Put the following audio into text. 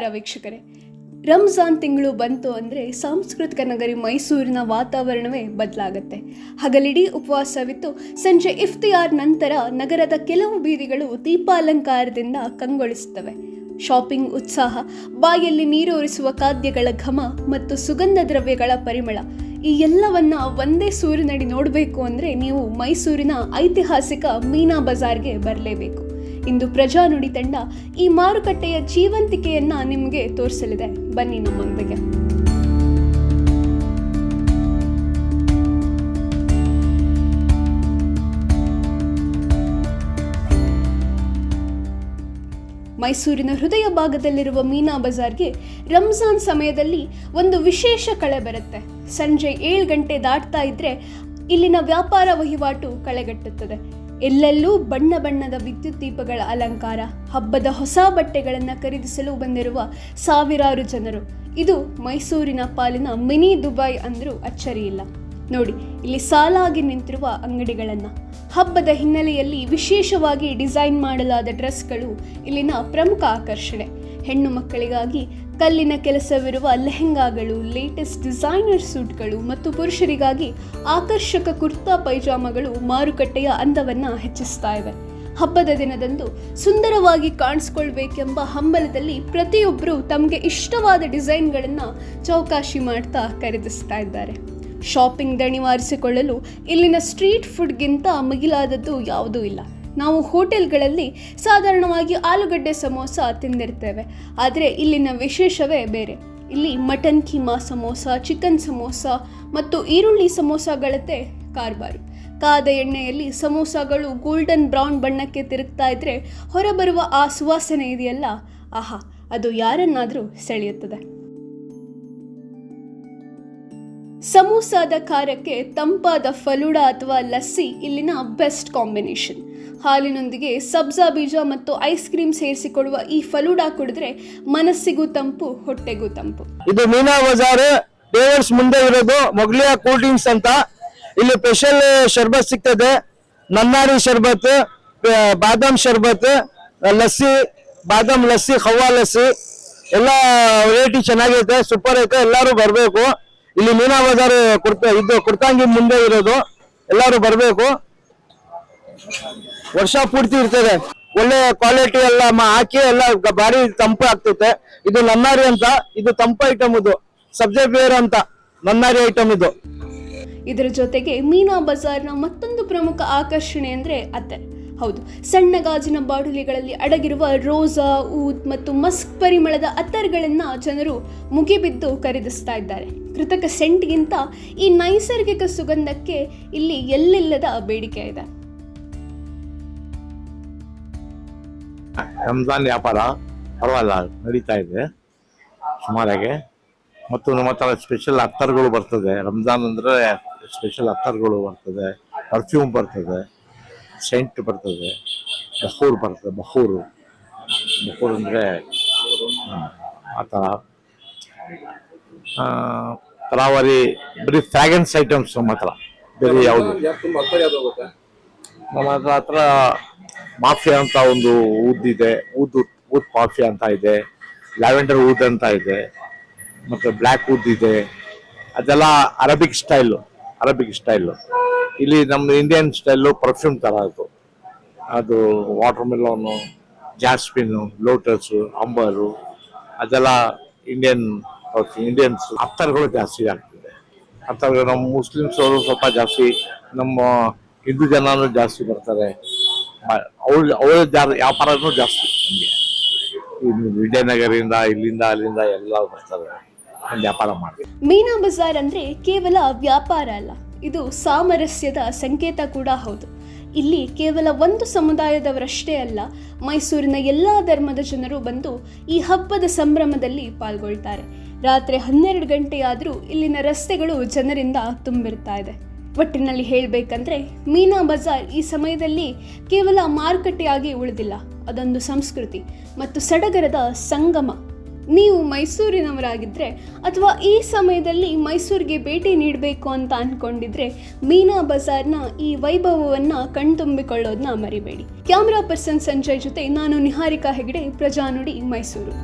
ನಮಸ್ಕಾರ ವೀಕ್ಷಕರೇ. ರಂಜಾನ್ ತಿಂಗಳು ಬಂತು ಅಂದರೆ ಸಾಂಸ್ಕೃತಿಕ ನಗರಿ ಮೈಸೂರಿನ ವಾತಾವರಣವೇ ಬದಲಾಗುತ್ತೆ. ಹಗಲಿಡೀ ಉಪವಾಸವಿತ್ತು ಸಂಜೆ ಇಫ್ತಿಯಾರ್ ನಂತರ ನಗರದ ಕೆಲವು ಬೀದಿಗಳು ದೀಪಾಲಂಕಾರದಿಂದ ಕಂಗೊಳಿಸುತ್ತವೆ. ಶಾಪಿಂಗ್ ಉತ್ಸಾಹ, ಬಾಯಲ್ಲಿ ನೀರೂರಿಸುವ ಖಾದ್ಯಗಳ ಘಮ ಮತ್ತು ಸುಗಂಧ ದ್ರವ್ಯಗಳ ಪರಿಮಳ, ಈ ಎಲ್ಲವನ್ನ ಒಂದೇ ಸೂರಿನಡಿ ನೋಡಬೇಕು ಅಂದರೆ ನೀವು ಮೈಸೂರಿನ ಐತಿಹಾಸಿಕ ಮೀನಾ ಬಜಾರ್ಗೆ ಬರಲೇಬೇಕು. ಇಂದು ಪ್ರಜಾನುಡಿ ತಂಡ ಈ ಮಾರುಕಟ್ಟೆಯ ಜೀವಂತಿಕೆಯನ್ನ ನಿಮಗೆ ತೋರಿಸಲಿದೆ. ಬನ್ನಿ ನಮ್ಮೊಂದಿಗೆ. ಮೈಸೂರಿನ ಹೃದಯ ಭಾಗದಲ್ಲಿರುವ ಮೀನಾ ಬಜಾರ್ಗೆ ರಂಜಾನ್ ಸಮಯದಲ್ಲಿ ಒಂದು ವಿಶೇಷ ಕಳೆ ಬರುತ್ತೆ. ಸಂಜೆ 7 ಗಂಟೆ ದಾಟ್ತಾ ಇದ್ರೆ ಇಲ್ಲಿನ ವ್ಯಾಪಾರ ವಹಿವಾಟು ಕಳೆಗಟ್ಟುತ್ತದೆ. ಎಲ್ಲೆಲ್ಲೂ ಬಣ್ಣ ಬಣ್ಣದ ವಿದ್ಯುತ್ ದೀಪಗಳ ಅಲಂಕಾರ, ಹಬ್ಬದ ಹೊಸ ಬಟ್ಟೆಗಳನ್ನು ಖರೀದಿಸಲು ಬಂದಿರುವ ಸಾವಿರಾರು ಜನರು. ಇದು ಮೈಸೂರಿನ ಪಾಲಿನ ಮಿನಿ ದುಬೈ ಅಂದರೂ ಅಚ್ಚರಿಯಿಲ್ಲ. ನೋಡಿ, ಇಲ್ಲಿ ಸಾಲಾಗಿ ನಿಂತಿರುವ ಅಂಗಡಿಗಳನ್ನು, ಹಬ್ಬದ ಹಿನ್ನೆಲೆಯಲ್ಲಿ ವಿಶೇಷವಾಗಿ ಡಿಸೈನ್ ಮಾಡಲಾದ ಡ್ರೆಸ್ಗಳು ಇಲ್ಲಿನ ಪ್ರಮುಖ ಆಕರ್ಷಣೆ. ಹೆಣ್ಣು ಮಕ್ಕಳಿಗಾಗಿ ಕಲ್ಲಿನ ಕೆಲಸವಿರುವ ಲೆಹೆಂಗಾಗಳು, ಲೇಟೆಸ್ಟ್ ಡಿಸೈನರ್ ಸೂಟ್ಗಳು ಮತ್ತು ಪುರುಷರಿಗಾಗಿ ಆಕರ್ಷಕ ಕುರ್ತಾ ಪೈಜಾಮಗಳು ಮಾರುಕಟ್ಟೆಯ ಅಂದವನ್ನು ಹೆಚ್ಚಿಸ್ತಾ ಇವೆ. ಹಬ್ಬದ ದಿನದಂದು ಸುಂದರವಾಗಿ ಕಾಣಿಸ್ಕೊಳ್ಬೇಕೆಂಬ ಹಂಬಲದಲ್ಲಿ ಪ್ರತಿಯೊಬ್ಬರು ತಮಗೆ ಇಷ್ಟವಾದ ಡಿಸೈನ್ಗಳನ್ನು ಚೌಕಾಶಿ ಮಾಡ್ತಾ ಖರೀದಿಸ್ತಾ ಇದ್ದಾರೆ. ಶಾಪಿಂಗ್ ದಣಿವಾರಿಸಿಕೊಳ್ಳಲು ಇಲ್ಲಿನ ಸ್ಟ್ರೀಟ್ ಫುಡ್ಗಿಂತ ಮಿಗಿಲಾದದ್ದು ಯಾವುದೂ ಇಲ್ಲ. ನಾವು ಹೋಟೆಲ್ಗಳಲ್ಲಿ ಸಾಧಾರಣವಾಗಿ ಆಲೂಗಡ್ಡೆ ಸಮೋಸ ತಿಂದಿರ್ತೇವೆ, ಆದರೆ ಇಲ್ಲಿನ ವಿಶೇಷವೇ ಬೇರೆ. ಇಲ್ಲಿ ಮಟನ್ ಕೀಮಾ ಸಮೋಸ, ಚಿಕನ್ ಸಮೋಸ ಮತ್ತು ಈರುಳ್ಳಿ ಸಮೋಸಗಳತ್ತೆ ಕಾರ್ಬಾರು. ಕಾದ ಎಣ್ಣೆಯಲ್ಲಿ ಸಮೋಸಗಳು ಗೋಲ್ಡನ್ ಬ್ರೌನ್ ಬಣ್ಣಕ್ಕೆ ತಿರುಗ್ತಾ ಇದ್ರೆ ಹೊರಬರುವ ಆ ಸುವಾಸನೆ ಇದೆಯಲ್ಲ, ಆಹಾ, ಅದು ಯಾರನ್ನಾದರೂ ಸೆಳೆಯುತ್ತದೆ. ಸಮೋಸಾದ ಖಾರಕ್ಕೆ ತಂಪಾದ ಫಲೂಡಾ ಅಥವಾ ಲಸ್ಸಿ ಇಲ್ಲಿನ ಬೆಸ್ಟ್ ಕಾಂಬಿನೇಷನ್. ಹಾಲಿನೊಂದಿಗೆ ಸಬ್ಜಾ ಬೀಜ ಮತ್ತು ಐಸ್ ಕ್ರೀಮ್ ಸೇರಿಸಿಕೊಡುವ ಈ ಫಲೂಡಾ ಕುಡಿದ್ರೆ ಮನಸ್ಸಿಗೂ ತಂಪು, ಹೊಟ್ಟೆಗೂ ತಂಪು. ಇದು ಮೀನಾ ಬಜಾರ್ ಡೇವರ್ಸ್ ಮುಂದೆ ಇರೋದು ಮೊಗ್ಲಿಯಾ ಕೂಲ್ ಡ್ರಿಂಕ್ಸ್ ಅಂತ. ಇಲ್ಲಿ ಸ್ಪೆಷಲ್ ಶರ್ಬತ್ ಸಿಗ್ತದೆ. ನನ್ನಾರಿ ಶರ್ಬತ್, ಬಾದಾಮ್ ಶರ್ಬತ್, ಲಸ್ಸಿ, ಬಾದಾಮ್ ಲಸ್ಸಿ, ಖವ್ವಾ ಲಸ್ಸಿ, ಎಲ್ಲ ವೆರೈಟಿ ಚೆನ್ನಾಗಿರುತ್ತೆ, ಸೂಪರ್ ಐತೆ. ಎಲ್ಲರೂ ಬರಬೇಕು. ಇಲ್ಲಿ ಮೀನಾ ಬಜಾರ್ ಕುರ್ತಂಗಿ ಮುಂದೆ ಇರೋದು, ಎಲ್ಲರೂ ಬರಬೇಕು. ವರ್ಷ ಪೂರ್ತಿ ಇರ್ತದೆ. ಒಳ್ಳೆ ಕ್ವಾಲಿಟಿ ಎಲ್ಲ ಹಾಕಿ ಎಲ್ಲ ಬಾರಿ ತಂಪು ಆಗ್ತೈತೆ. ಇದು ನನ್ನಾರಿ ಅಂತ, ಇದು ತಂಪು ಐಟಮ್. ಇದು ಸಬ್ಜೆಕ್ಟ್ ಬೇರೆ ಅಂತ ನನ್ನಾರಿ ಐಟಮ್ ಇದು. ಇದರ ಜೊತೆಗೆ ಮೀನಾ ಬಜಾರ್ನ ಮತ್ತೊಂದು ಪ್ರಮುಖ ಆಕರ್ಷಣೆ ಅಂದ್ರೆ ಅತ್ತರ್. ಹೌದು, ಸಣ್ಣ ಗಾಜಿನ ಬಾಟಲಿಗಳಲ್ಲಿ ಅಡಗಿರುವ ರೋಸಾ, ಊದ್ ಮತ್ತು ಮಸ್ಕ್ ಪರಿಮಳದ ಅತ್ತರ್ಗಳನ್ನ ಜನರು ಮುಗಿಬಿದ್ದು ಖರೀದಿಸ್ತಾ ಇದ್ದಾರೆ. ಕೃತಕ ಸೆಂಟ್ಗಿಂತ ಈ ನೈಸರ್ಗಿಕ ಸುಗಂಧಕ್ಕೆ ಇಲ್ಲಿ ಎಲ್ಲಿಲ್ಲದ ಬೇಡಿಕೆ ಇದೆ. ರಂಜಾನ್ ವ್ಯಾಪಾರ ಪರವಾಗಿಲ್ಲ, ನಡೀತಾ ಇದೆ ಸುಮಾರಾಗೆ. ಮತ್ತು ನಮ್ಮ ಹತ್ರ ಸ್ಪೆಷಲ್ ಅತ್ತರ್ಗಳು ಬರ್ತದೆ. ರಂಜಾನ್ ಅಂದರೆ ಸ್ಪೆಷಲ್ ಅತ್ತರ್ಗಳು ಬರ್ತದೆ, ಪರ್ಫ್ಯೂಮ್ ಬರ್ತದೆ, ಸೆಂಟ್ ಬರ್ತದೆ, ಬಹೂರ್ ಬರ್ತದೆ. ಬಹೂರು ಅಂದರೆ ಆ ಥರ ತರಾವರಿ ಬರೀ ಫ್ರಾಗ್ರೆನ್ಸ್ ಐಟಮ್ಸ್ ನಮ್ಮ ಹತ್ರ. ಬೇರೆ ಯಾವುದು ನಮ್ಮ ಹತ್ರ ಮಾಫಿಯಾ ಅಂತ ಒಂದು ಊದ್ ಇದೆ, ಊದ್ ಮಾಫಿಯಾ ಅಂತ ಇದೆ, ಲ್ಯಾವೆಂಡರ್ ಊದ್ ಅಂತ ಇದೆ, ಮತ್ತು ಬ್ಲ್ಯಾಕ್ ಊದ್ ಇದೆ. ಅದೆಲ್ಲ ಅರಬಿಕ್ ಸ್ಟೈಲು. ಇಲ್ಲಿ ನಮ್ಮ ಇಂಡಿಯನ್ ಸ್ಟೈಲು ಪರ್ಫ್ಯೂಮ್ ಥರ ಅದು ವಾಟರ್ ಮೆಲೋನು, ಜಾಸ್ಮಿನು, ಲೋಟಸು, ಅಂಬರು, ಅದೆಲ್ಲ ಇಂಡಿಯನ್ಸ್. ಅತ್ತರ್ಗಳು ಜಾಸ್ತಿ ಆಗ್ತಿದೆ. ಅತ್ತರ್ಗಳು ನಮ್ಮ ಮುಸ್ಲಿಮ್ಸ್ ಅವರು ಸ್ವಲ್ಪ ಜಾಸ್ತಿ, ನಮ್ಮ ಹಿಂದೂ ಜನನೂ ಜಾಸ್ತಿ ಬರ್ತಾರೆ. ಅವರ ವ್ಯಾಪಾರನೂ ಜಾಸ್ತಿ. ನಮಗೆ ವಿಜಯನಗರದಿಂದ ಇಲ್ಲಿಂದ ಅಲ್ಲಿಂದ ಎಲ್ಲ ಬರ್ತಾರೆ ವ್ಯಾಪಾರ ಮಾಡಿ. ಮೀನಾ ಬಜಾರ್ ಅಂದ್ರೆ ಕೇವಲ ವ್ಯಾಪಾರ ಅಲ್ಲ, ಇದು ಸಾಮರಸ್ಯದ ಸಂಕೇತ ಕೂಡ ಹೌದು. ಇಲ್ಲಿ ಕೇವಲ ಒಂದು ಸಮುದಾಯದವರಷ್ಟೇ ಅಲ್ಲ, ಮೈಸೂರಿನ ಎಲ್ಲ ಧರ್ಮದ ಜನರು ಬಂದು ಈ ಹಬ್ಬದ ಸಂಭ್ರಮದಲ್ಲಿ ಪಾಲ್ಗೊಳ್ತಾರೆ. ರಾತ್ರಿ 12 ಗಂಟೆಯಾದರೂ ಇಲ್ಲಿನ ರಸ್ತೆಗಳು ಜನರಿಂದ ತುಂಬಿರ್ತಾ ಇದೆ. ಒಟ್ಟಿನಲ್ಲಿ ಹೇಳಬೇಕಂದ್ರೆ ಮೀನಾ ಬಜಾರ್ ಈ ಸಮಯದಲ್ಲಿ ಕೇವಲ ಮಾರುಕಟ್ಟೆಯಾಗಿ ಉಳಿದಿಲ್ಲ, ಅದೊಂದು ಸಂಸ್ಕೃತಿ ಮತ್ತು ಸಡಗರದ ಸಂಗಮ. ನೀವು ಮೈಸೂರಿನವರಾಗಿದ್ದರೆ ಅಥವಾ ಈ ಸಮಯದಲ್ಲಿ ಮೈಸೂರಿಗೆ ಭೇಟಿ ನೀಡಬೇಕು ಅಂತ ಅಂದ್ಕೊಂಡಿದ್ರೆ ಮೀನಾ ಬಜಾರ್ನ ಈ ವೈಭವವನ್ನು ಕಣ್ತುಂಬಿಕೊಳ್ಳೋದನ್ನ ಮರಿಬೇಡಿ. ಕ್ಯಾಮ್ರಾ ಪರ್ಸನ್ ಸಂಜಯ್ ಜೊತೆ ನಾನು ನಿಹಾರಿಕಾ ಹೆಗಡೆ, ಪ್ರಜಾನುಡಿ, ಮೈಸೂರು.